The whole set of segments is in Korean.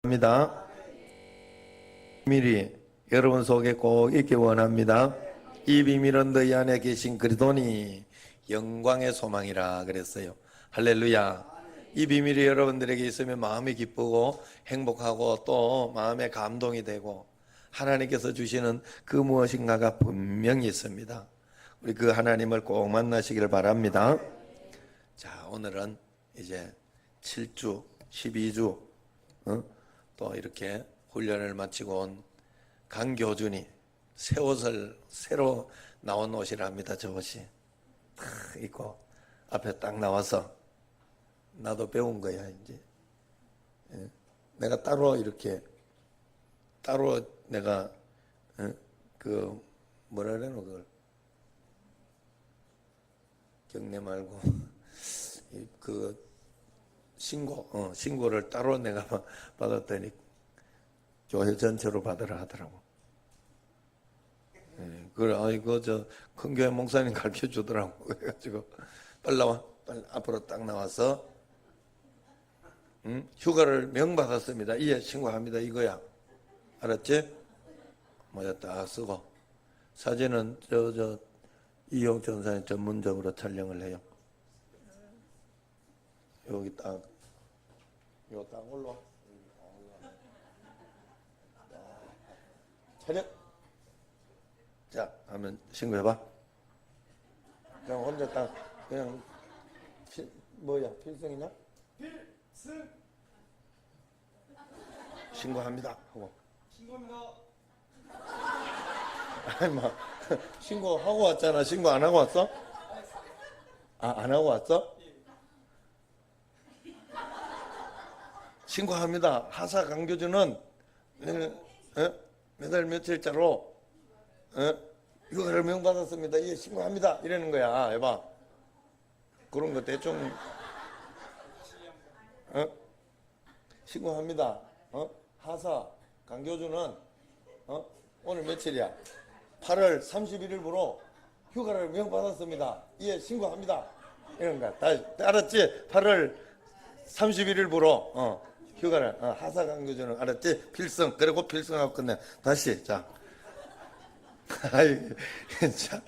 합니다. 비밀이 여러분 속에 꼭 있기 원합니다. 이 비밀은 너희 안에 계신 그리스도니 영광의 소망이라 그랬어요. 할렐루야. 이 비밀이 여러분들에게 있으면 마음이 기쁘고 행복하고 또 마음에 감동이 되고 하나님께서 주시는 그 무엇인가가 분명히 있습니다. 우리 그 하나님을 꼭 만나시기를 바랍니다. 자, 오늘은 이제 7주, 12주 또 이렇게 훈련을 마치고 온 강교준이 새 옷을 새로 나온 옷이랍니다. 저 옷이 탁 입고 앞에 딱 나와서 나도 배운 거야 이제. 내가 따로 이렇게 따로 내가 그 뭐라 그러노 그걸 경례 말고 그 신고를 따로 내가 받았더니 교회 전체로 받으라 하더라고. 그래, 아이고, 큰 교회 목사님 가르쳐 주더라고. 그래가지고, 빨리 나와. 빨리 앞으로 딱 나와서, 휴가를 명받았습니다. 예, 신고합니다. 이거야. 알았지? 모자 딱 쓰고. 사진은 이용 전사님 전문적으로 촬영을 해요. 여기 딱, 이거 딱 올라. 촬영. 자, 하면 신고해봐. 그냥 혼자 딱, 그냥, 뭐야, 필승이냐? 필승! 신고합니다. 하고. 신고합니다. 아니, 신고하고 왔잖아. 신고 안 하고 왔어? 아, 안 하고 왔어? 신고합니다. 하사 강교준은 몇 달 며칠자로 휴가를 명받았습니다. 예, 신고합니다. 이러는 거야. 해봐. 그런 거 대충 신고합니다. 하사 강교준은 오늘 며칠이야? 8월 31일부로 휴가를 명받았습니다. 예, 신고합니다. 이런 거야. 다 알았지? 8월 31일부로 휴가를 하사 강교준은 알았지? 필승. 그리고 필승하고 끝내. 다시 자. 아이 자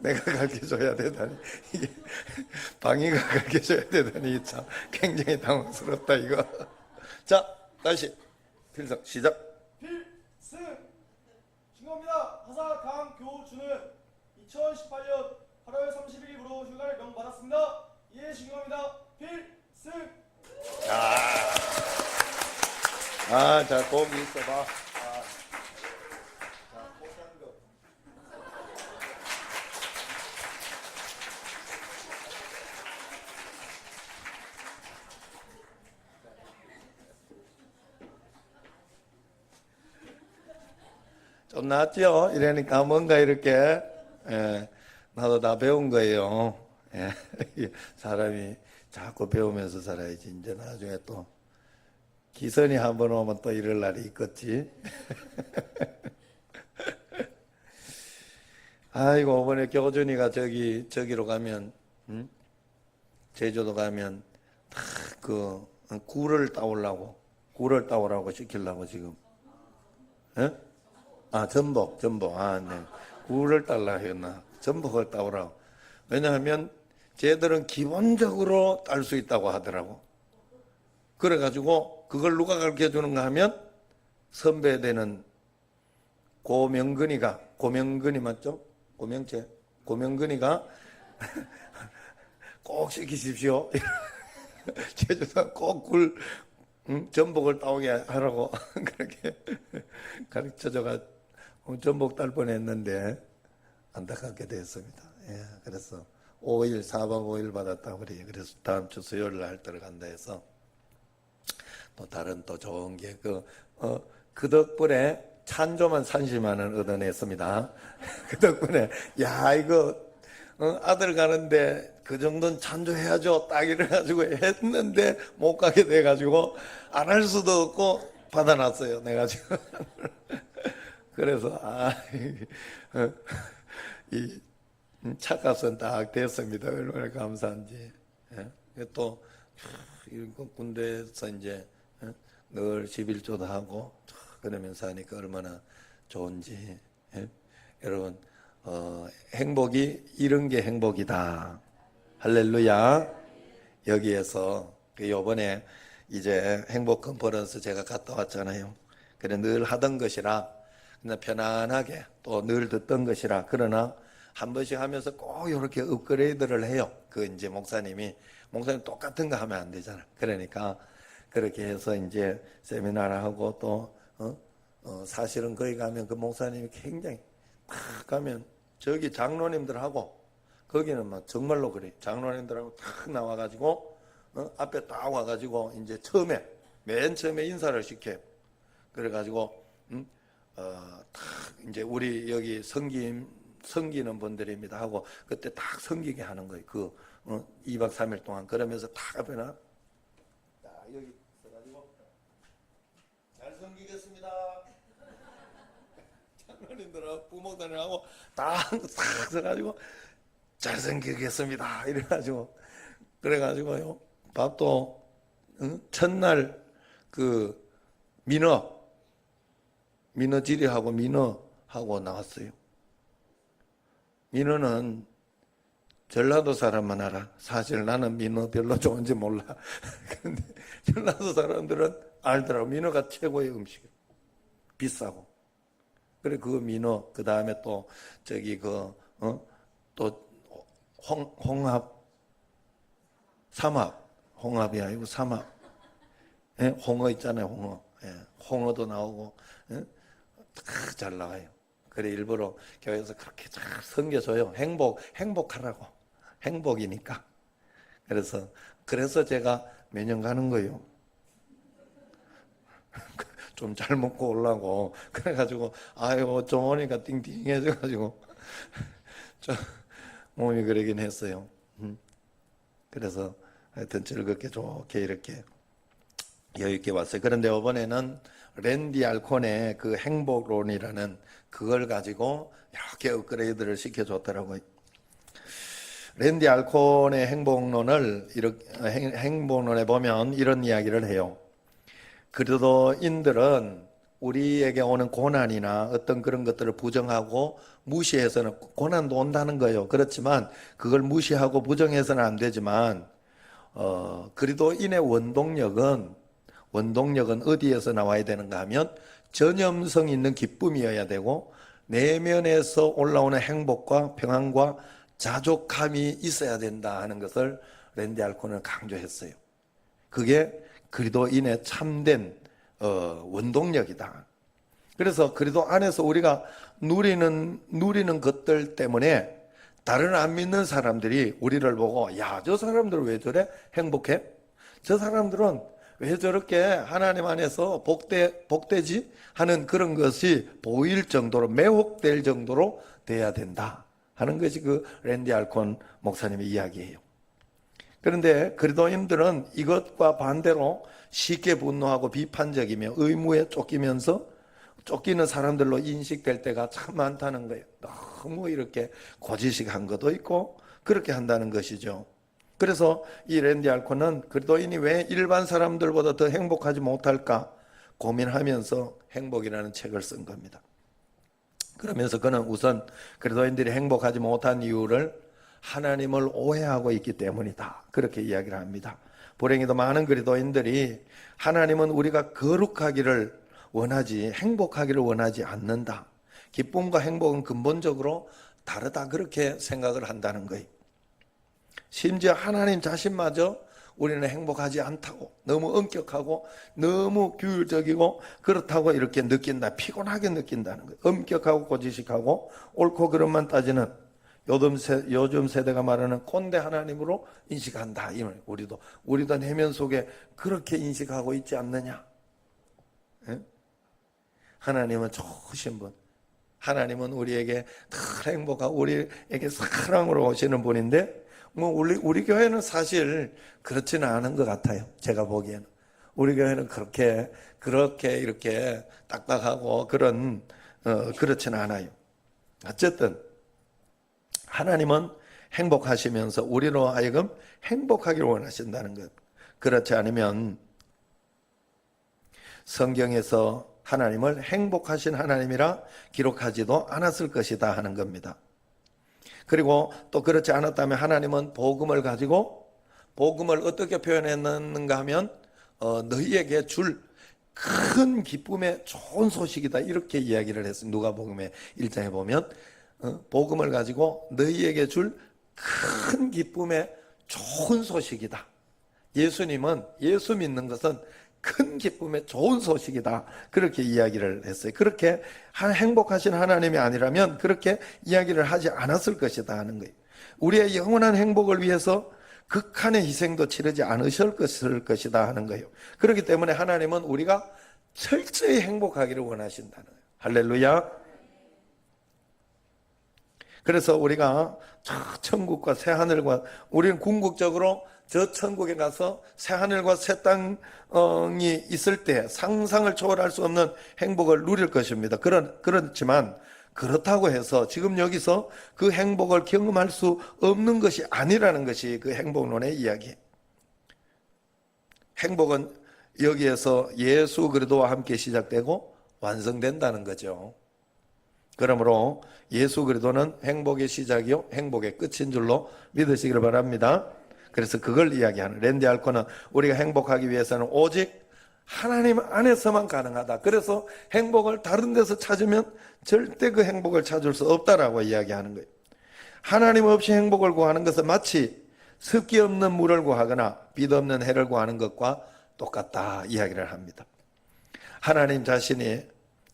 내가 가르쳐줘야 되다니 이게 방이가 가르쳐줘야 되다니 참 굉장히 당황스럽다 이거. 자, 다시 필승 시작. 필승! 신고합니다. 하사 강교준은 2018년 8월 31일부로 휴가를 명받았습니다. 예, 신고합니다. 필승! 자, 거기 있어봐. 좀 낫죠? 이러니까 뭔가 이렇게, 나도 다 배운 거예요. 사람이 자꾸 배우면서 살아야지. 이제 나중에 또, 기선이 한번 오면 또 이럴 날이 있겠지. 아이고, 이번에 교준이가 저기로 가면, 제주도 가면, 굴을 따오라고 시키려고 지금. 전복. 네. 굴을 따려고 했나. 전복을 따오라고. 왜냐하면, 쟤들은 기본적으로 딸 수 있다고 하더라고. 그래가지고, 그걸 누가 가르쳐 주는가 하면, 선배되는 고명근이 맞죠? 고명근이가 꼭 시키십시오. 제주도 꼭 전복을 따오게 하라고 그렇게 가르쳐줘가 전복 딸 뻔했는데 안타깝게 됐습니다. 예, 그래서 4박 5일 받았다고 그래요. 그래서 다음 주 수요일 날 들어간다 해서 또 다른 또 좋은 게 그 덕분에 찬조만 30만 원 얻어냈습니다. 그 덕분에 이거 아들 가는데 그 정도는 찬조해야죠. 딱 이래가지고 했는데 못 가게 돼가지고 안 할 수도 없고 받아놨어요. 내가 지금. 그래서 이 차값은 딱 됐습니다. 얼마나 감사한지. 또 이거 군대에서 이제 늘 11조도 하고 그러면서 하니까 얼마나 좋은지. 여러분 행복이 이런 게 행복이다. 할렐루야. 여기에서 이번에 이제 행복 컨퍼런스 제가 갔다 왔잖아요. 그래 늘 하던 것이라 그냥 편안하게 또 늘 듣던 것이라 그러나 한 번씩 하면서 꼭 이렇게 업그레이드를 해요. 그 이제 목사님 똑같은 거 하면 안 되잖아. 그러니까 그렇게 해서 이제 세미나를 하고 또 사실은 거기 가면 그 목사님이 굉장히 탁 가면 저기 장로님들하고 거기는 막 정말로 그래. 장로님들하고 탁 나와가지고 앞에 딱 와가지고 이제 맨 처음에 인사를 시켜요. 그래가지고 탁 이제 우리 여기 섬기는 분들입니다 하고 그때 딱 섬기게 하는 거예요. 그 2박 3일 동안 그러면서 딱 앞에나 딱 여기 서가지고 잘 섬기겠습니다. 장로님들하고 부목사님하고 딱 서가지고 잘 섬기겠습니다. 이래가지고 그래가지고요 밥도 첫날 그 민어지리하고 민어하고 나왔어요. 민어는 전라도 사람만 알아. 사실 나는 민어 별로 좋은지 몰라. 근데 전라도 사람들은 알더라고. 민어가 최고의 음식이에요. 비싸고. 그래 그 민어 그 다음에 또 저기 또 홍합이 아니고 삼합. 예? 홍어 있잖아요, 홍어. 예. 홍어도 나오고, 예? 잘 나와요. 그래, 일부러 교회에서 그렇게 잘 섬겨줘요. 행복하라고. 행복이니까. 그래서 제가 매년 가는 거예요. 좀 잘 먹고 오려고. 그래가지고, 아유, 좀 오니까 띵띵해져가지고, 좀 몸이 그러긴 했어요. 그래서 하여튼 즐겁게 좋게 이렇게 여유있게 왔어요. 그런데 이번에는 랜디 알콘의 그 행복론이라는 그걸 가지고 이렇게 업그레이드를 시켜줬더라고요. 랜디 알콘의 행복론에 보면 이런 이야기를 해요. 그리스도인들은 우리에게 오는 고난이나 어떤 그런 것들을 부정하고 무시해서는 고난도 온다는 거예요. 그렇지만 그걸 무시하고 부정해서는 안 되지만 그리스도인의 원동력은 어디에서 나와야 되는가 하면 전염성 있는 기쁨이어야 되고 내면에서 올라오는 행복과 평안과 자족함이 있어야 된다 하는 것을 랜디 알콘은 강조했어요. 그게 그리스도인의 참된 원동력이다. 그래서 그리스도 안에서 우리가 누리는 것들 때문에 다른 안 믿는 사람들이 우리를 보고 야, 저 사람들은 왜 저래? 행복해? 저 사람들은 왜 저렇게 하나님 안에서 복되지? 하는 그런 것이 보일 정도로 매혹될 정도로 돼야 된다 하는 것이 그 랜디 알콘 목사님의 이야기예요. 그런데 그리스도인들은 이것과 반대로 쉽게 분노하고 비판적이며 의무에 쫓기는 사람들로 인식될 때가 참 많다는 거예요. 너무 이렇게 고지식한 것도 있고 그렇게 한다는 것이죠. 그래서 이 랜디 알콘은 그리스도인이 왜 일반 사람들보다 더 행복하지 못할까 고민하면서 행복이라는 책을 쓴 겁니다. 그러면서 그는 우선 그리스도인들이 행복하지 못한 이유를 하나님을 오해하고 있기 때문이다. 그렇게 이야기를 합니다. 불행히도 많은 그리스도인들이 하나님은 우리가 거룩하기를 원하지 행복하기를 원하지 않는다. 기쁨과 행복은 근본적으로 다르다. 그렇게 생각을 한다는 거예요. 심지어 하나님 자신마저 우리는 행복하지 않다고 너무 엄격하고 너무 규율적이고 그렇다고 이렇게 느낀다. 피곤하게 느낀다는 거예요. 엄격하고 고지식하고 옳고 그름만 따지는 요즘 세대가 말하는 꼰대 하나님으로 인식한다. 이 말. 우리도 내면 속에 그렇게 인식하고 있지 않느냐? 예? 하나님은 좋으신 분. 하나님은 우리에게 더 행복하고 우리에게 사랑으로 오시는 분인데 우리 교회는 사실 그렇지는 않은 것 같아요. 제가 보기에는 우리 교회는 그렇게 이렇게 딱딱하고 그렇지는 않아요. 어쨌든 하나님은 행복하시면서 우리로 하여금 행복하기를 원하신다는 것. 그렇지 않으면 성경에서 하나님을 행복하신 하나님이라 기록하지도 않았을 것이다 하는 겁니다. 그리고 또 그렇지 않았다면 하나님은 복음을 가지고 복음을 어떻게 표현했는가 하면 너희에게 줄 큰 기쁨의 좋은 소식이다 이렇게 이야기를 했습니다. 누가복음의 1장에 보면 복음을 가지고 너희에게 줄 큰 기쁨의 좋은 소식이다. 예수님은 예수 믿는 것은 큰 기쁨의 좋은 소식이다. 그렇게 이야기를 했어요. 그렇게 행복하신 하나님이 아니라면 그렇게 이야기를 하지 않았을 것이다 하는 거예요. 우리의 영원한 행복을 위해서 극한의 희생도 치르지 않으실 것이다 하는 거예요. 그렇기 때문에 하나님은 우리가 철저히 행복하기를 원하신다는 거예요. 할렐루야. 그래서 우리가 저 천국과 새 하늘과 우리는 궁극적으로 저 천국에 가서 새 하늘과 새 땅이 있을 때 상상을 초월할 수 없는 행복을 누릴 것입니다. 그렇지만 그렇다고 해서 지금 여기서 그 행복을 경험할 수 없는 것이 아니라는 것이 그 행복론의 이야기. 행복은 여기에서 예수 그리스도와 함께 시작되고 완성된다는 거죠. 그러므로 예수 그리스도는 행복의 시작이요 행복의 끝인 줄로 믿으시기를 바랍니다. 그래서 그걸 이야기하는 랜디 알코는 우리가 행복하기 위해서는 오직 하나님 안에서만 가능하다. 그래서 행복을 다른 데서 찾으면 절대 그 행복을 찾을 수 없다라고 이야기하는 거예요. 하나님 없이 행복을 구하는 것은 마치 습기 없는 물을 구하거나 빛 없는 해를 구하는 것과 똑같다 이야기를 합니다. 하나님 자신이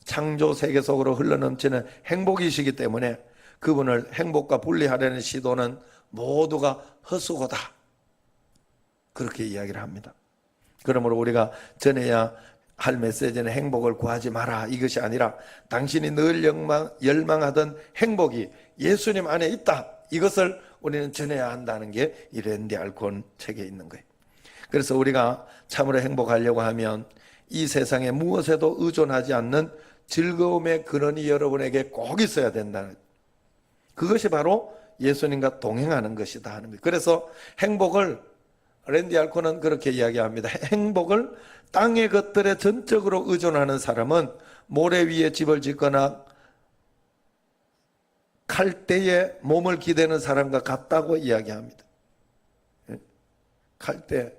창조 세계 속으로 흘러넘치는 행복이시기 때문에 그분을 행복과 분리하려는 시도는 모두가 헛수고다. 그렇게 이야기를 합니다. 그러므로 우리가 전해야 할 메시지는 행복을 구하지 마라 이것이 아니라 당신이 늘 열망하던 행복이 예수님 안에 있다. 이것을 우리는 전해야 한다는 게 이 랜디 알콘 책에 있는 거예요. 그래서 우리가 참으로 행복하려고 하면 이 세상에 무엇에도 의존하지 않는 즐거움의 근원이 여러분에게 꼭 있어야 된다는 거예요. 그것이 바로 예수님과 동행하는 것이다 하는 거예요. 그래서 행복을 랜디 알코는 그렇게 이야기합니다. 행복을 땅의 것들에 전적으로 의존하는 사람은 모래 위에 집을 짓거나 칼대에 몸을 기대는 사람과 같다고 이야기합니다. 칼대,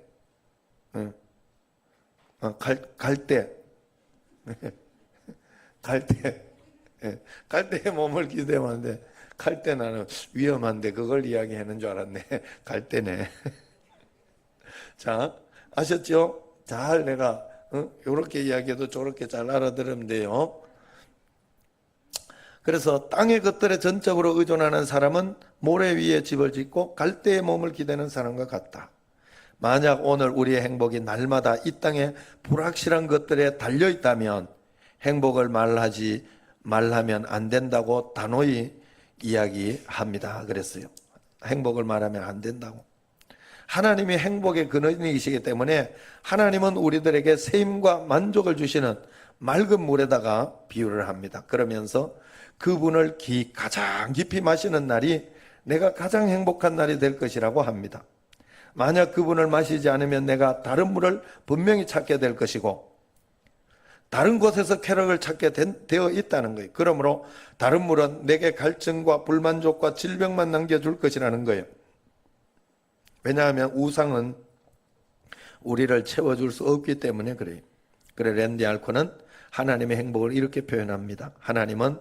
갈대에 몸을 기대면 안 돼. 갈대 나는 위험한데 그걸 이야기하는 줄 알았네. 갈대네. 자, 아셨죠? 잘 내가 이렇게 이야기해도 저렇게 잘 알아들으면 돼요. 그래서 땅의 것들에 전적으로 의존하는 사람은 모래 위에 집을 짓고 갈대에 몸을 기대는 사람과 같다. 만약 오늘 우리의 행복이 날마다 이 땅에 불확실한 것들에 달려있다면 행복을 말하면 안 된다고 단호히 이야기합니다. 그랬어요. 행복을 말하면 안 된다고. 하나님이 행복의 근원이시기 때문에 하나님은 우리들에게 셈과 만족을 주시는 맑은 물에다가 비유를 합니다. 그러면서 그분을 가장 깊이 마시는 날이 내가 가장 행복한 날이 될 것이라고 합니다. 만약 그분을 마시지 않으면 내가 다른 물을 분명히 찾게 될 것이고 다른 곳에서 쾌락을 찾게 되어 있다는 거예요. 그러므로 다른 물은 내게 갈증과 불만족과 질병만 남겨줄 것이라는 거예요. 왜냐하면 우상은 우리를 채워줄 수 없기 때문에 그래요. 그래 랜디 알코는 하나님의 행복을 이렇게 표현합니다. 하나님은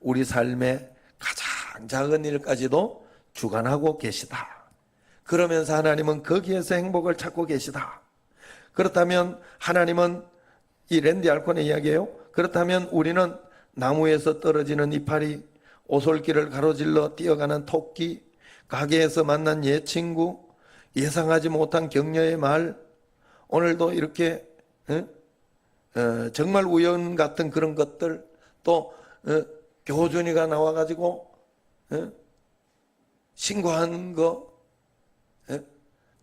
우리 삶의 가장 작은 일까지도 주관하고 계시다. 그러면서 하나님은 거기에서 행복을 찾고 계시다. 그렇다면 하나님은 이 랜디 알콘의 이야기예요. 그렇다면 우리는 나무에서 떨어지는 이파리, 오솔길을 가로질러 뛰어가는 토끼, 가게에서 만난 옛 친구, 예상하지 못한 격려의 말, 오늘도 이렇게 정말 우연 같은 그런 것들, 또 교준이가 나와가지고 신고한 거,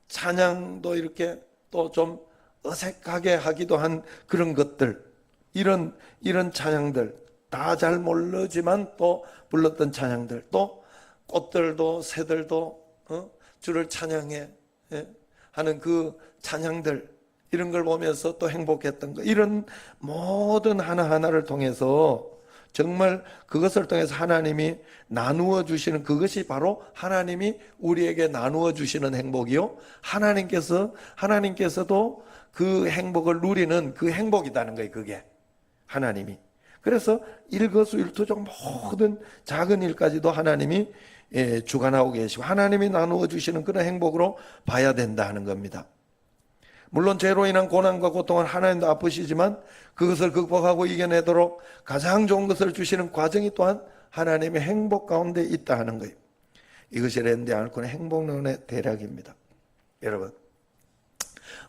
찬양도 이렇게 또 좀 어색하게 하기도 한 그런 것들, 이런 찬양들 다 잘 모르지만 또 불렀던 찬양들, 또 꽃들도 새들도 주를 찬양해 하는 그 찬양들 이런 걸 보면서 또 행복했던 거, 이런 모든 하나하나를 통해서 정말 그것을 통해서 하나님이 나누어 주시는, 그것이 바로 하나님이 우리에게 나누어 주시는 행복이요, 하나님께서도 그 행복을 누리는 그 행복이라는 거예요. 그게 하나님이. 그래서 일거수일투족 모든 작은 일까지도 하나님이 주관하고 계시고 하나님이 나누어 주시는 그런 행복으로 봐야 된다 하는 겁니다. 물론 죄로 인한 고난과 고통은 하나님도 아프시지만 그것을 극복하고 이겨내도록 가장 좋은 것을 주시는 과정이 또한 하나님의 행복 가운데 있다 하는 거예요. 이것이 랜디 알콘의 행복론의 대략입니다. 여러분,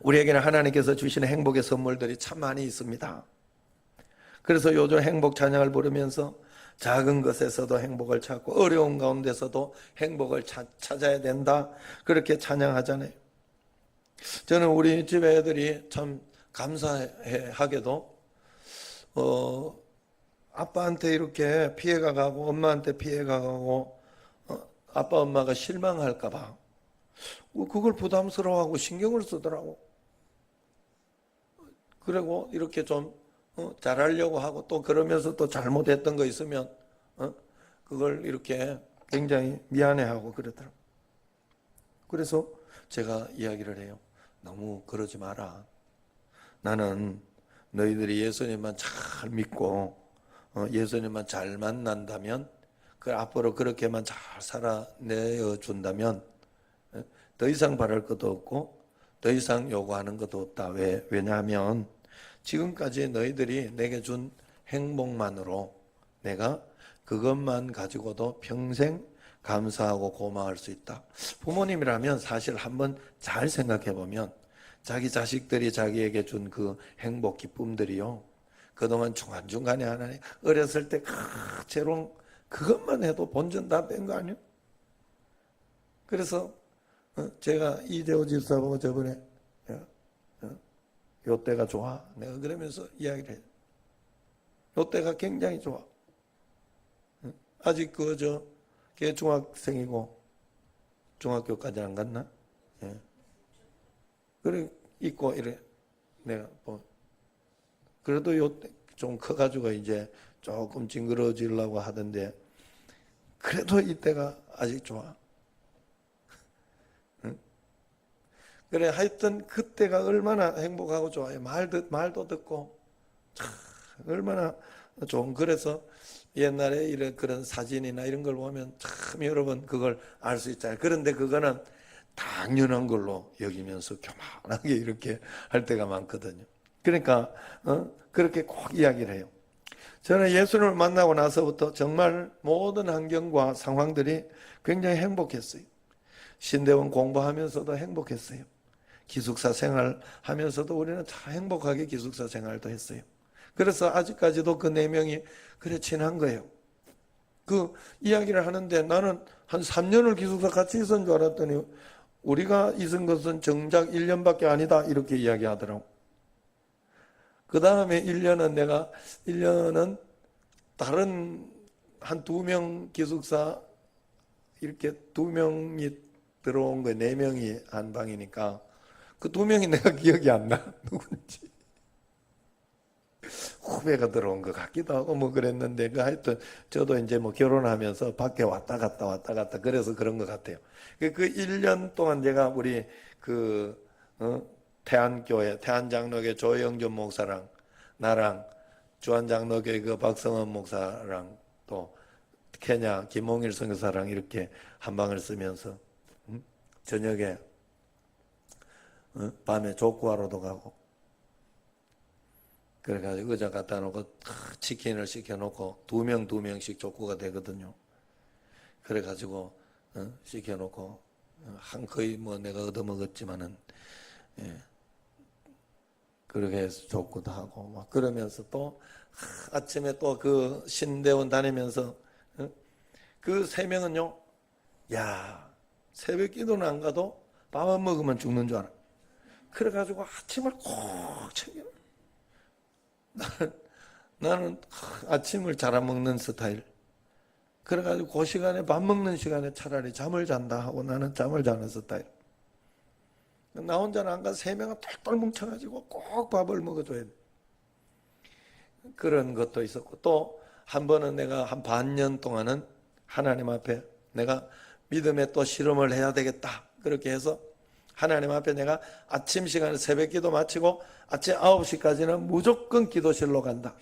우리에게는 하나님께서 주시는 행복의 선물들이 참 많이 있습니다. 그래서 요즘 행복 찬양을 부르면서 작은 것에서도 행복을 찾고 어려운 가운데서도 행복을 찾아야 된다, 그렇게 찬양하잖아요. 저는 우리 집 애들이 참 감사하게도 아빠한테 이렇게 피해가 가고 엄마한테 피해가 가고 아빠 엄마가 실망할까 봐 그걸 부담스러워하고 신경을 쓰더라고. 그리고 이렇게 좀 잘하려고 하고, 또 그러면서 또 잘못했던 거 있으면 그걸 이렇게 굉장히 미안해하고 그러더라고. 그래서 제가 이야기를 해요. 너무 그러지 마라. 나는 너희들이 예수님만 잘 믿고 예수님만 잘 만난다면, 그 앞으로 그렇게만 잘 살아내어 준다면 더 이상 바랄 것도 없고 더 이상 요구하는 것도 없다. 왜냐하면 지금까지 너희들이 내게 준 행복만으로 내가 그것만 가지고도 평생 감사하고 고마워할 수 있다. 부모님이라면 사실 한번 잘 생각해 보면 자기 자식들이 자기에게 준 그 행복, 기쁨들이요, 그동안 중간중간에 하나님 어렸을 때 재롱 그것만 해도 본전 다 뺀 거 아니에요? 그래서 제가 이대호 집사보고 저번에 요 때가 좋아, 내가 그러면서 이야기를 해요. 요 때가 굉장히 좋아. 아직 걔 중학생이고 중학교까지 안 갔나? 예. 그래 있고 이래. 내가 그래도 요 때 좀 커가지고 이제 조금 징그러지려고 하던데 그래도 이때가 아직 좋아. 응? 그래 하여튼 그때가 얼마나 행복하고 좋아요. 말도 듣고 참 얼마나 좋은. 그래서 옛날에 이런 그런 사진이나 이런 걸 보면 참 여러분 그걸 알 수 있잖아요. 그런데 그거는 당연한 걸로 여기면서 교만하게 이렇게 할 때가 많거든요. 그러니까 그렇게 꼭 이야기를 해요. 저는 예수님을 만나고 나서부터 정말 모든 환경과 상황들이 굉장히 행복했어요. 신대원 공부하면서도 행복했어요. 기숙사 생활하면서도 우리는 다 행복하게 기숙사 생활도 했어요. 그래서 아직까지도 그 4명이 그래 친한 거예요. 그 이야기를 하는데 나는 한 3년을 기숙사 같이 있었는 줄 알았더니 우리가 있은 것은 정작 1년밖에 아니다 이렇게 이야기하더라고. 그 다음에 1년은 다른 한 2명 기숙사 이렇게 2명이 들어온 거예요. 4명이 한 방이니까 그 2명이 내가 기억이 안 나. 누군지. 후배가 들어온 것 같기도 하고 뭐 그랬는데 하여튼 저도 이제 뭐 결혼하면서 밖에 왔다 갔다 그래서 그런 것 같아요. 그 1년 동안 제가 우리 태안교회 태안장로교 조영준 목사랑 나랑 주안장로교회 그 박성원 목사랑 또 케냐 김홍일 선교사랑 이렇게 한 방을 쓰면서 저녁에 밤에 족구하러도 가고 그래가지고 의자 갖다 놓고 치킨을 시켜놓고 2명씩 족구가 되거든요. 그래가지고 시켜놓고 거의 뭐 내가 얻어먹었지만은 그렇게 해서 족구도 하고 막 그러면서 또 아침에 또 그 신대원 다니면서 그 3명은요, 야 새벽 기도는 안 가도 밥만 먹으면 죽는 줄 알아. 그래가지고 아침을 꼭 챙겨. 나는 아침을 잘 안 먹는 스타일. 그래가지고 그 시간에 밥 먹는 시간에 차라리 잠을 잔다 하고 나는 잠을 자는 스타일. 나 혼자는 안 가서 3명은 똘똘 뭉쳐가지고 꼭 밥을 먹어줘야 돼. 그런 것도 있었고, 또 한 번은 내가 한 반년 동안은 하나님 앞에 내가 믿음의 또 실험을 해야 되겠다. 그렇게 해서 하나님 앞에 내가 아침 시간에 새벽 기도 마치고 아침 9시까지는 무조건 기도실로 간다.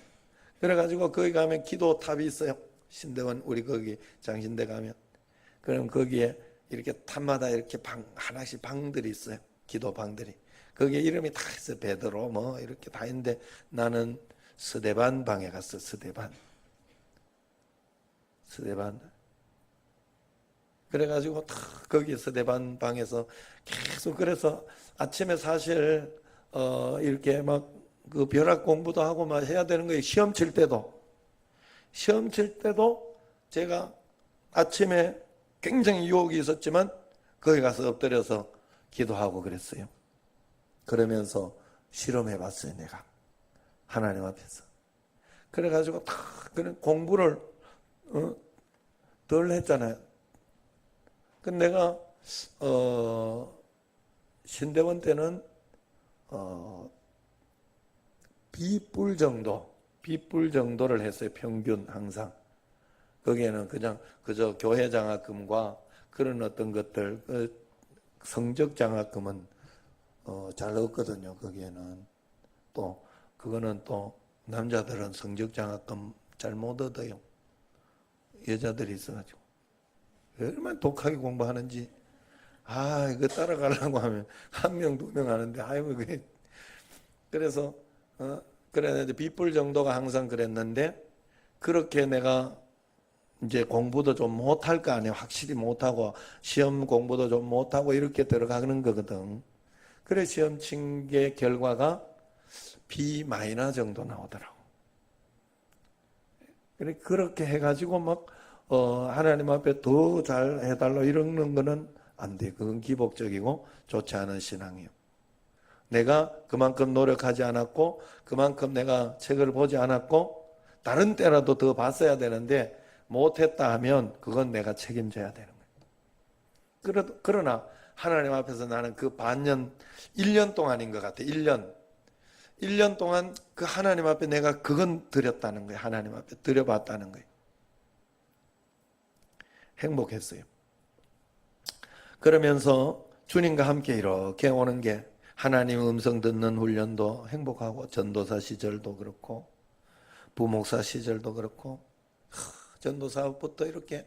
그래가지고 거기 가면 기도탑이 있어요. 신대원 우리 거기 장신대 가면. 그럼 거기에 이렇게 탑마다 이렇게 하나씩 방들이 있어요. 기도 방들이. 거기에 이름이 다 있어요. 베드로 뭐 이렇게 다 있는데 나는 스데반 방에 갔어. 스데반. 그래가지고 다 거기 스데반 방에서 계속 그래서 아침에 사실 이렇게 막 그 벼락 공부도 하고 막 해야 되는 거예요. 시험 칠 때도 제가 아침에 굉장히 유혹이 있었지만 거기 가서 엎드려서 기도하고 그랬어요. 그러면서 실험해 봤어요. 내가 하나님 앞에서. 그래가지고 다 그런 공부를 덜 했잖아요. 근데 내가 신대원 때는 B뿔 정도를 했어요. 평균 항상. 거기에는 그냥 그저 교회 장학금과 그런 어떤 것들, 성적 장학금은 잘 없거든요. 거기에는 또 그거는 또 남자들은 성적 장학금 잘 못 얻어요. 여자들이 있어가지고 얼마나 독하게 공부하는지. 이거 따라가려고 하면 1명, 2명 하는데 그게 그래서 그랬는데 B뿔 정도가 항상 그랬는데 그렇게 내가 이제 공부도 좀 못할 거 아니에요. 확실히 못하고 시험 공부도 좀 못하고 이렇게 들어가는 거거든. 그래 시험 친 게 결과가 B 마이너 정도 나오더라고. 그래 그렇게 해가지고 막 하나님 앞에 더 잘 해달라 이러는 거는 안 돼. 그건 기복적이고 좋지 않은 신앙이에요. 내가 그만큼 노력하지 않았고 그만큼 내가 책을 보지 않았고 다른 때라도 더 봤어야 되는데 못했다 하면 그건 내가 책임져야 되는 거예요. 그러나 하나님 앞에서 나는 그 반년 1년 동안인 것 같아. 1년 동안 그 하나님 앞에 내가 그건 드렸다는 거예요. 하나님 앞에 드려봤다는 거예요. 행복했어요. 그러면서 주님과 함께 이렇게 오는 게 하나님 음성 듣는 훈련도 행복하고 전도사 시절도 그렇고 부목사 시절도 그렇고 전도사부터 이렇게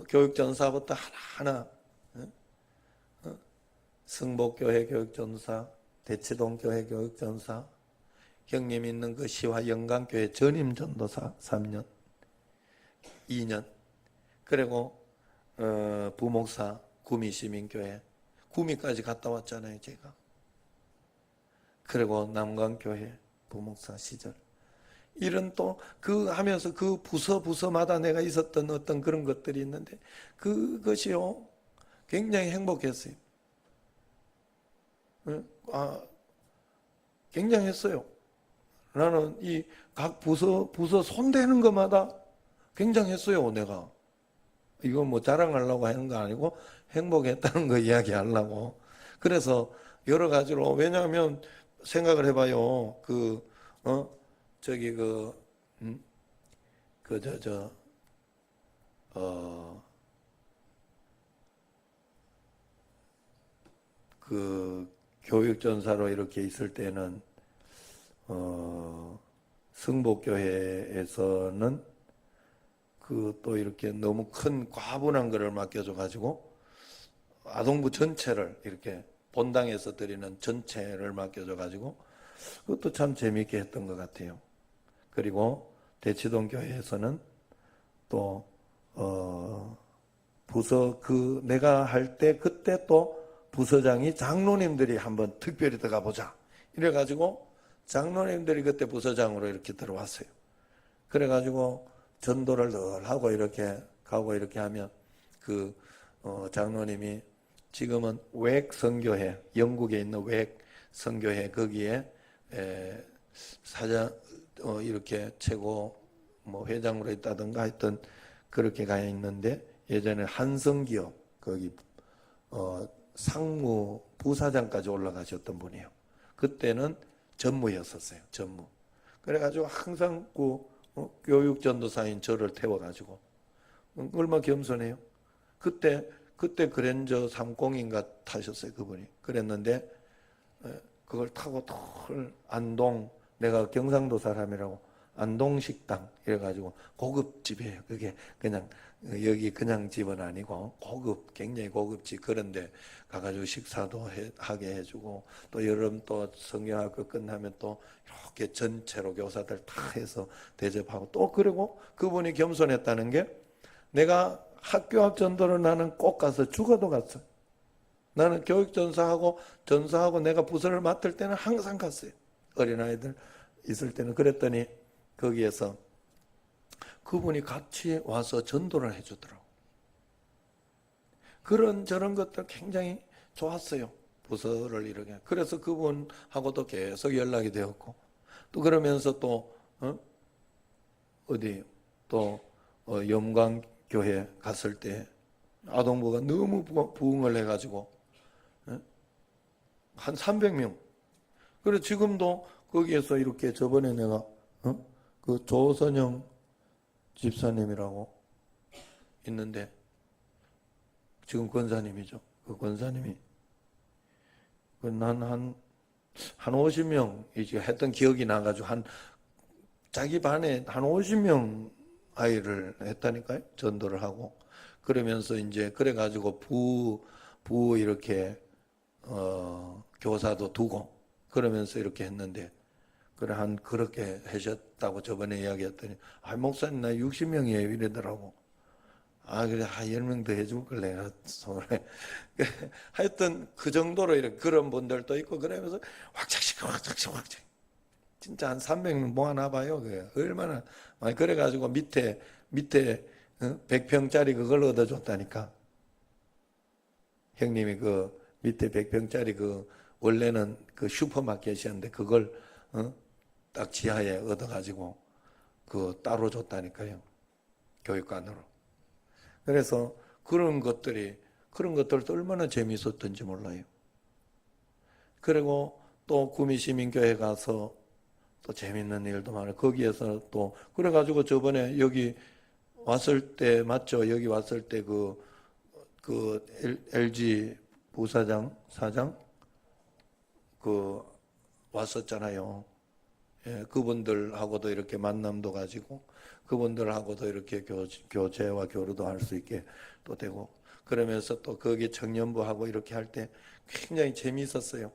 교육전사부터 하나하나 승복교회 교육전사, 대치동교회 교육전사, 형님 있는 그 시화 영광교회 전임전도사 3년, 2년, 그리고 부목사 구미시민교회, 구미까지 갔다 왔잖아요 제가. 그리고 남광교회 부목사 시절. 이런 또 그 하면서 그 부서마다 내가 있었던 어떤 그런 것들이 있는데 그것이요 굉장히 행복했어요. 굉장했어요. 나는 이 각 부서 손대는 것마다 굉장했어요. 내가 이거 뭐 자랑하려고 하는 거 아니고 행복했다는 거 이야기하려고. 그래서 여러 가지로 왜냐하면 생각을 해봐요. 교육전사로 이렇게 있을 때는 승복교회에서는 또 이렇게 너무 큰 과분한 거를 맡겨줘 가지고 아동부 전체를 이렇게 본당에서 드리는 전체를 맡겨줘 가지고 그것도 참 재미있게 했던 것 같아요. 그리고 대치동 교회에서는 또 부서 내가 할 때 그때 또 부서장이 장로님들이 한번 특별히 들어가 보자 이래가지고 장로님들이 그때 부서장으로 이렇게 들어왔어요. 그래가지고 전도를 늘 하고 이렇게 가고 이렇게 하면 장로님이 지금은 웩 선교회, 영국에 있는 웩 선교회 거기에 사장 이렇게 최고 회장으로 있다든가 하여튼 그렇게 가 있는데 예전에 한성기업 거기 상무 부사장까지 올라가셨던 분이에요. 그때는 전무였었어요. 전무. 그래가지고 항상 교육 전도사인 저를 태워가지고 얼마나 겸손해요. 그때 그랜저 30인가 타셨어요. 그분이. 그랬는데 그걸 타고 안동, 내가 경상도 사람이라고 안동식당 이래가지고 고급 집이에요. 그게 그냥 여기 그냥 집은 아니고 고급, 굉장히 고급집. 그런데 가가지고 식사도 하게 해주고, 또 여름 또 성경학교 끝나면 또 이렇게 전체로 교사들 다 해서 대접하고, 또 그리고 그분이 겸손했다는 게, 내가 학교 앞 전도를 나는 꼭 가서 죽어도 갔어. 나는 교육 전사하고 내가 부서를 맡을 때는 항상 갔어요. 어린아이들 있을 때는. 그랬더니 거기에서 그분이 같이 와서 전도를 해주더라고. 그런 저런 것들 굉장히 좋았어요. 부서를 이렇게. 그래서 그분하고도 계속 연락이 되었고, 또 그러면서 또 영광교회 갔을 때 아동부가 너무 부흥을 해가지고 한 300명. 그래 지금도 거기에서 이렇게, 저번에 내가 그 조선영 집사님이라고 있는데, 지금 권사님이죠. 그 권사님이 한 50명 이제 했던 기억이 나가지고 자기 반에 한 50명 아이를 했다니까요. 전도를 하고. 그러면서 이제 그래가지고 부 이렇게 교사도 두고 그러면서 이렇게 했는데, 그렇게 하셨다고 저번에 이야기했더니, 목사님 나 60명이에요 이러더라고. 그래 10명 더 해줄 걸 내가 손에. 하여튼 그 정도로 이렇게 그런 분들도 있고, 그러면서 확장씩 진짜 한 300명 모아놔봐요. 그게 얼마나 많이. 그래가지고 밑에 100평짜리 그걸 얻어줬다니까. 형님이 그 밑에 100평짜리 원래는 그 슈퍼마켓이었는데 그걸 딱 지하에 얻어가지고 따로 줬다니까요. 교육관으로. 그래서 그런 것들도 얼마나 재미있었던지 몰라요. 그리고 또 구미시민교회 가서 또 재밌는 일도 많아요. 거기에서 또 그래가지고 저번에 여기 왔을 때, 맞죠? 여기 왔을 때 LG 사장 왔었잖아요. 예, 그분들하고도 이렇게 만남도 가지고, 그분들하고도 이렇게 교제와 교류도 할 수 있게 또 되고, 그러면서 또 거기 청년부하고 이렇게 할 때 굉장히 재미있었어요.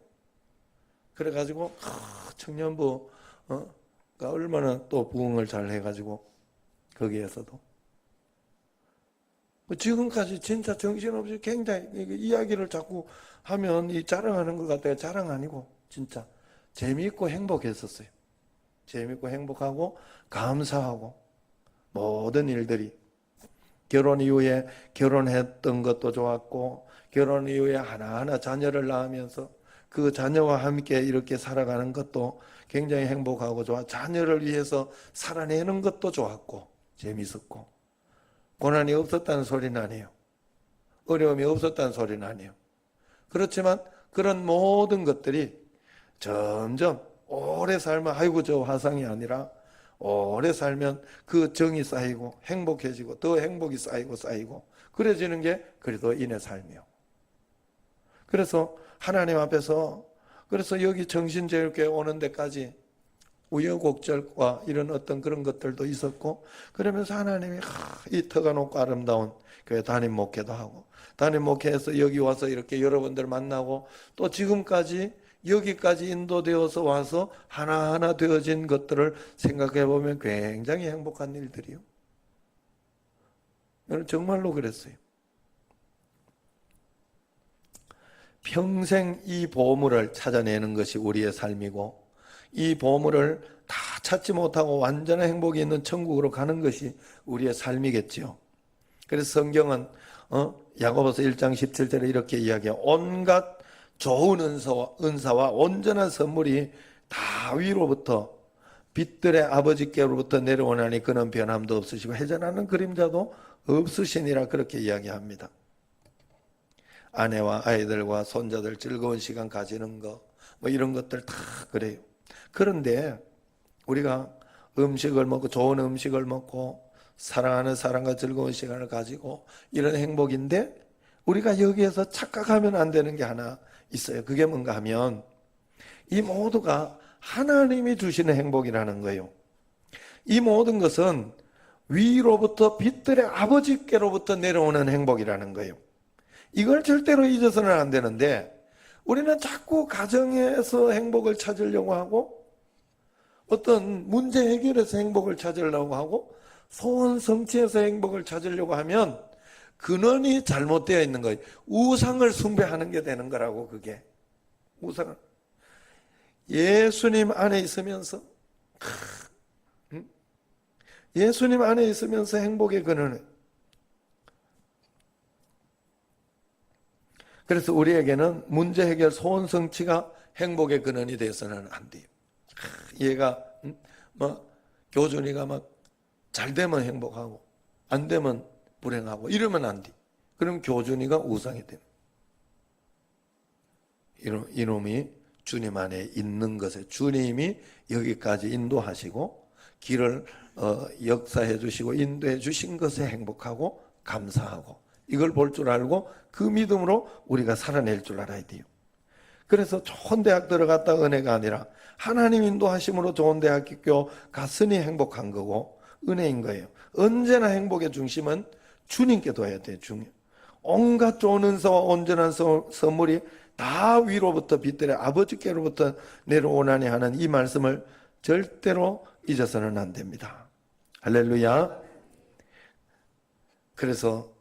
그래가지고 청년부가 얼마나 또 부흥을 잘 해가지고 거기에서도 지금까지 진짜 정신없이 굉장히 이야기를 자꾸 하면 이 자랑하는 것 같아요. 자랑 아니고 진짜 재미있고 행복했었어요. 재미있고 행복하고 감사하고, 모든 일들이 결혼 이후에 결혼했던 것도 좋았고, 결혼 이후에 하나하나 자녀를 낳으면서 그 자녀와 함께 이렇게 살아가는 것도 굉장히 행복하고 자녀를 위해서 살아내는 것도 좋았고 재미있었고, 고난이 없었다는 소리는 아니에요. 어려움이 없었다는 소리는 아니에요. 그렇지만 그런 모든 것들이 점점 오래 살면, 아이고 저 화상이 아니라 오래 살면 그 정이 쌓이고 행복해지고 더 행복이 쌓이고 그래지는 게 그리스도인의 삶이요. 그래서 하나님 앞에서, 그래서 여기 정신제일교회 오는 데까지 우여곡절과 이런 어떤 그런 것들도 있었고, 그러면서 하나님이 이 터가 높고 아름다운 교회 담임 목회도 하고, 담임 목회에서 여기 와서 이렇게 여러분들 만나고, 또 지금까지 여기까지 인도되어서 와서 하나하나 되어진 것들을 생각해 보면 굉장히 행복한 일들이요. 저는 정말로 그랬어요. 평생 이 보물을 찾아내는 것이 우리의 삶이고, 이 보물을 다 찾지 못하고 완전한 행복이 있는 천국으로 가는 것이 우리의 삶이겠지요. 그래서 성경은 야고보서 1장 17절에 이렇게 이야기해요. 온갖 좋은 은사와 온전한 선물이 다 위로부터 빛들의 아버지께로부터 내려오나니 그는 변함도 없으시고 회전하는 그림자도 없으시니라, 그렇게 이야기합니다. 아내와 아이들과 손자들 즐거운 시간 가지는 거, 뭐 이런 것들 다 그래요. 그런데 우리가 음식을 먹고 좋은 음식을 먹고 사랑하는 사람과 즐거운 시간을 가지고 이런 행복인데 우리가 여기에서 착각하면 안 되는 게 하나 있어요. 그게 뭔가 하면 이 모두가 하나님이 주시는 행복이라는 거예요. 이 모든 것은 위로부터 빛들의 아버지께로부터 내려오는 행복이라는 거예요. 이걸 절대로 잊어서는 안 되는데 우리는 자꾸 가정에서 행복을 찾으려고 하고 어떤 문제 해결에서 행복을 찾으려고 하고 소원 성취에서 행복을 찾으려고 하면 근원이 잘못되어 있는 거예요. 우상을 숭배하는 게 되는 거라고. 그게 우상을. 예수님 안에 있으면서 예수님 안에 있으면서 행복의 근원은, 그래서 우리에게는 문제 해결 소원 성취가 행복의 근원이 돼서는 안 돼요. 얘가 교준이가 막 잘 되면 행복하고 안 되면 불행하고 이러면 안 돼. 그럼 교준이가 우상이 되는. 이놈이 주님 안에 있는 것에 주님이 여기까지 인도하시고 길을 역사해 주시고 인도해 주신 것에 행복하고 감사하고 이걸 볼 줄 알고 그 믿음으로 우리가 살아낼 줄 알아야 돼요. 그래서 좋은 대학 들어갔다 은혜가 아니라 하나님 인도하심으로 좋은 대학교 갔으니 행복한 거고 은혜인 거예요. 언제나 행복의 중심은 주님께 둬야 돼요. 온갖 좋은 은사와 온전한 선물이 다 위로부터 빛들의 아버지께로부터 내려오나니 하는 이 말씀을 절대로 잊어서는 안 됩니다. 할렐루야. 그래서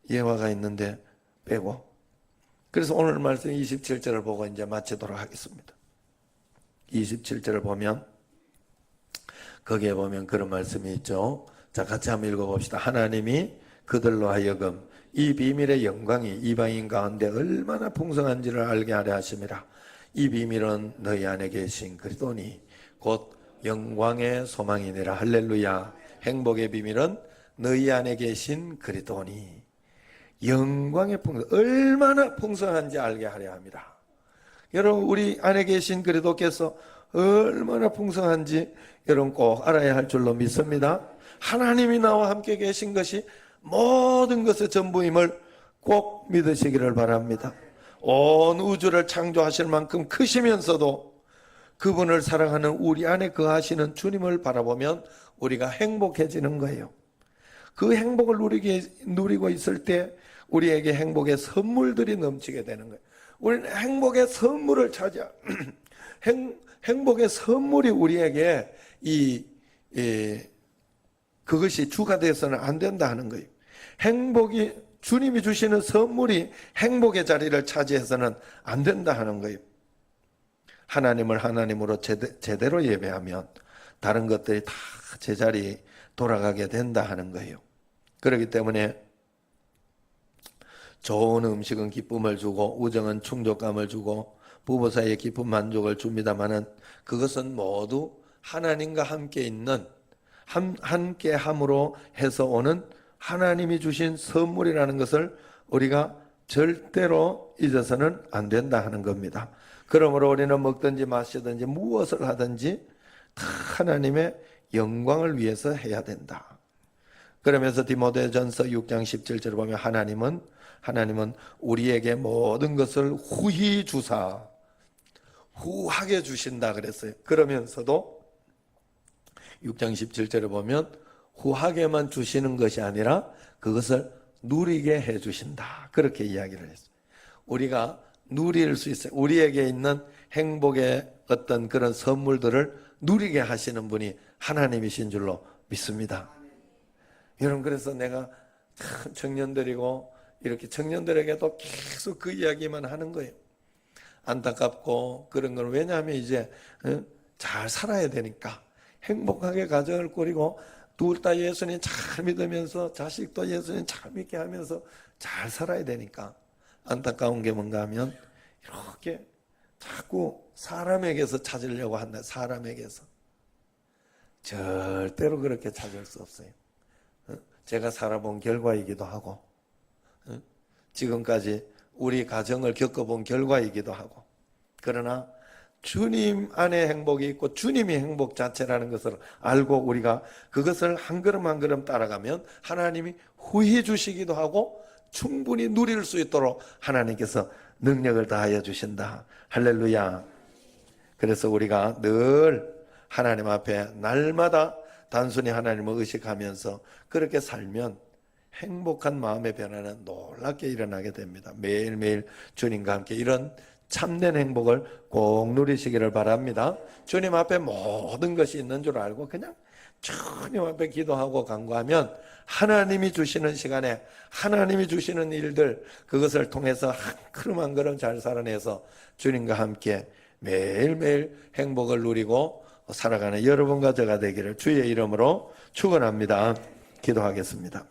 예화가 있는데 빼고, 그래서 오늘 말씀 27절을 보고 이제 마치도록 하겠습니다. 27절을 보면 거기에 보면 그런 말씀이 있죠. 자, 같이 한번 읽어봅시다. 하나님이 그들로 하여금 이 비밀의 영광이 이방인 가운데 얼마나 풍성한지를 알게 하려 하심이라. 이 비밀은 너희 안에 계신 그리스도니 곧 영광의 소망이니라. 할렐루야. 행복의 비밀은 너희 안에 계신 그리스도니 영광의 풍성, 얼마나 풍성한지 알게 하려 합니다. 여러분, 우리 안에 계신 그리스도께서 얼마나 풍성한지 여러분 꼭 알아야 할 줄로 믿습니다. 하나님이 나와 함께 계신 것이 모든 것의 전부임을 꼭 믿으시기를 바랍니다. 온 우주를 창조하실 만큼 크시면서도 그분을 사랑하는 우리 안에 거하시는 주님을 바라보면 우리가 행복해지는 거예요. 그 행복을 누리고 있을 때 우리에게 행복의 선물들이 넘치게 되는 거예요. 우리는 행복의 선물을 찾아 행복의 선물이 우리에게 그것이 주가 되어서는 안 된다 하는 거예요. 행복이 주님이 주시는 선물이 행복의 자리를 차지해서는 안 된다 하는 거예요. 하나님을 하나님으로 제대로 예배하면 다른 것들이 다 제자리 돌아가게 된다 하는 거예요. 그렇기 때문에 좋은 음식은 기쁨을 주고 우정은 충족감을 주고 부부 사이에 깊은 만족을 줍니다마는 그것은 모두 하나님과 함께 있는 함께함으로 해서 오는 하나님이 주신 선물이라는 것을 우리가 절대로 잊어서는 안 된다 하는 겁니다. 그러므로 우리는 먹든지 마시든지 무엇을 하든지 다 하나님의 영광을 위해서 해야 된다. 그러면서 디모데전서 6장 17절을 보면 하나님은 우리에게 모든 것을 후히 주사 후하게 주신다 그랬어요. 그러면서도 6장 17절에 보면 후하게만 주시는 것이 아니라 그것을 누리게 해주신다. 그렇게 이야기를 했어요. 우리가 누릴 수 있어요. 우리에게 있는 행복의 어떤 그런 선물들을 누리게 하시는 분이 하나님이신 줄로 믿습니다. 여러분, 그래서 내가 청년들이고 이렇게 청년들에게도 계속 그 이야기만 하는 거예요. 안타깝고 그런 건 왜냐하면 이제 잘 살아야 되니까 행복하게 가정을 꾸리고 둘 다 예수님 잘 믿으면서 자식도 예수님 잘 믿게 하면서 잘 살아야 되니까 안타까운 게 뭔가 하면 이렇게 자꾸 사람에게서 찾으려고 한다. 사람에게서 절대로 그렇게 찾을 수 없어요. 제가 살아본 결과이기도 하고 지금까지 우리 가정을 겪어본 결과이기도 하고, 그러나 주님 안에 행복이 있고 주님이 행복 자체라는 것을 알고 우리가 그것을 한 걸음 한 걸음 따라가면 하나님이 후히 주시기도 하고 충분히 누릴 수 있도록 하나님께서 능력을 다하여 주신다. 할렐루야. 그래서 우리가 늘 하나님 앞에 날마다 단순히 하나님을 의식하면서 그렇게 살면 행복한 마음의 변화는 놀랍게 일어나게 됩니다. 매일매일 주님과 함께 이런 참된 행복을 꼭 누리시기를 바랍니다. 주님 앞에 모든 것이 있는 줄 알고 그냥 주님 앞에 기도하고 간구하면 하나님이 주시는 시간에 하나님이 주시는 일들, 그것을 통해서 한 걸음 한 걸음 잘 살아내서 주님과 함께 매일매일 행복을 누리고 살아가는 여러분과 제가 되기를 주의 이름으로 축원합니다. 기도하겠습니다.